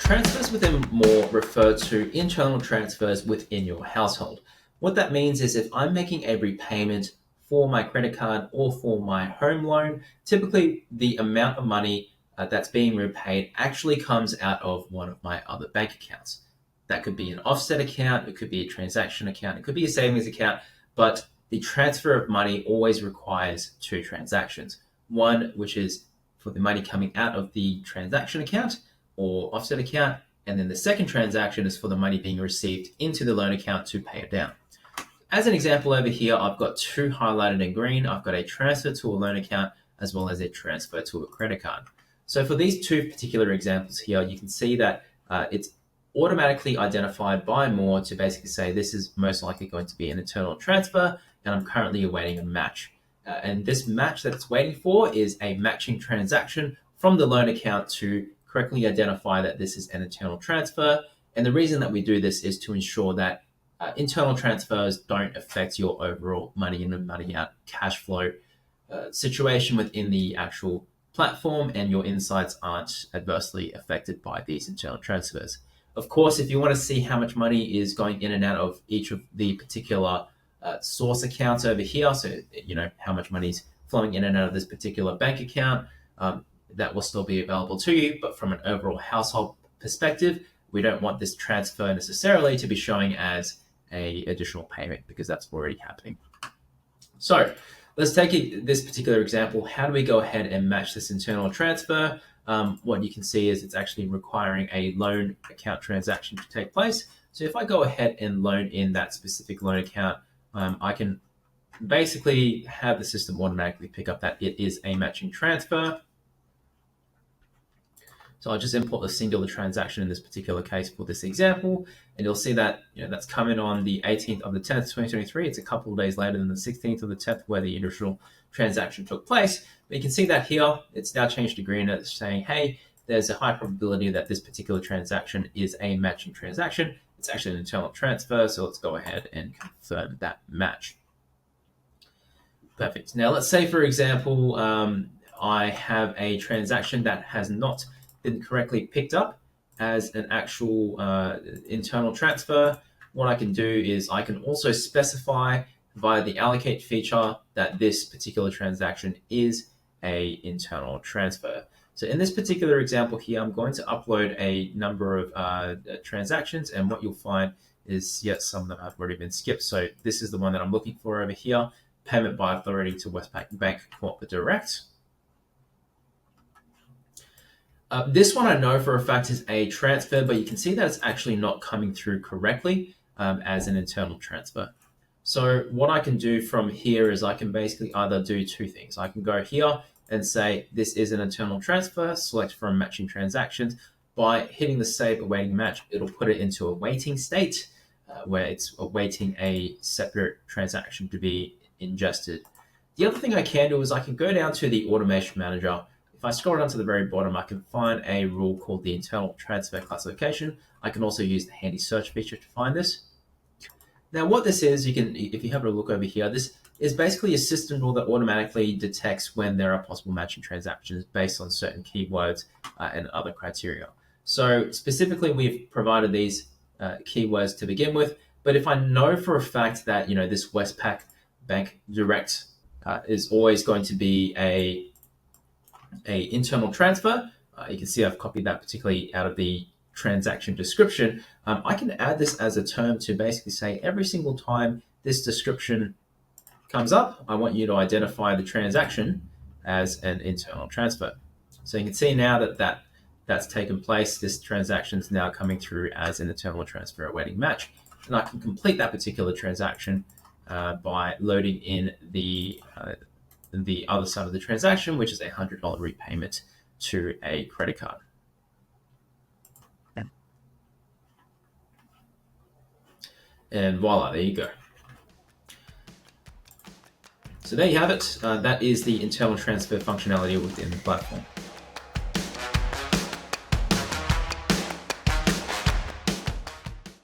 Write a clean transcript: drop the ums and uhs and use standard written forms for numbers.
Transfers within Moorr refer to internal transfers within your household. What that means is if I'm making a repayment for my credit card or for my home loan, typically the amount of money that's being repaid actually comes out of one of my other bank accounts. That could be an offset account, it could be a transaction account, it could be a savings account, but the transfer of money always requires two transactions. One, which is for the money coming out of the transaction account or offset account, and then the second transaction is for the money being received into the loan account to pay it down. As an example over here, I've got two highlighted in green. I've got a transfer to a loan account as well as a transfer to a credit card. So for these two particular examples here, you can see that it's automatically identified by Moorr to basically say this is most likely going to be an internal transfer, and I'm currently awaiting a match. And this match that it's waiting for is a matching transaction from the loan account to correctly identify that this is an internal transfer. And the reason that we do this is to ensure that internal transfers don't affect your overall money in and money out cash flow situation within the actual platform, and your insights aren't adversely affected by these internal transfers. Of course, if you want to see how much money is going in and out of each of the particular source accounts over here, so you know how much money is flowing in and out of this particular bank account, that will still be available to you. But from an overall household perspective, we don't want this transfer necessarily to be showing as a additional payment because that's already happening. So let's take this particular example. How do we go ahead and match this internal transfer? What you can see is it's actually requiring a loan account transaction to take place. So if I go ahead and loan in that specific loan account, I can basically have the system automatically pick up that it is a matching transfer. So I'll just import the singular transaction in this particular case for this example, and you'll see that that's coming on the 18th of the 10th, 2023. It's a couple of days later than the 16th of the 10th where the initial transaction took place. But you can see that here, it's now changed to green. It's saying, hey, there's a high probability that this particular transaction is a matching transaction. It's actually an internal transfer, so let's go ahead and confirm that match. Perfect. Now let's say, for example, I have a transaction that has not been correctly picked up as an actual internal transfer. What I can do is I can also specify via the allocate feature that this particular transaction is a internal transfer. So in this particular example here, I'm going to upload a number of transactions, and what you'll find is, yes, some that have already been skipped. So this is the one that I'm looking for over here, payment by authority to Westpac Bank Corporate Direct. This one I know for a fact is a transfer, but you can see that it's actually not coming through correctly as an internal transfer. So what I can do from here is I can basically either do two things. I can go here and say this is an internal transfer, select from matching transactions. By hitting the save awaiting match, it'll put it into a waiting state where it's awaiting a separate transaction to be ingested. The other thing I can do is I can go down to the automation manager. If I scroll down to the very bottom, I can find a rule called the internal transfer classification. I can also use the handy search feature to find this. Now what this is, if you have a look over here, this is basically a system rule that automatically detects when there are possible matching transactions based on certain keywords and other criteria. So specifically, we've provided these keywords to begin with, but if I know for a fact that this Westpac Bank Direct is always going to be a internal transfer, you can see I've copied that particularly out of the transaction description. I can add this as a term to basically say every single time this description comes up, I want you to identify the transaction as an internal transfer. So you can see now that that's taken place. This transaction is now coming through as an internal transfer awaiting match, and I can complete that particular transaction by loading in the other side of the transaction, which is a $100 repayment to a credit card. And voila, there you go. So there you have it. That is the internal transfer functionality within the platform.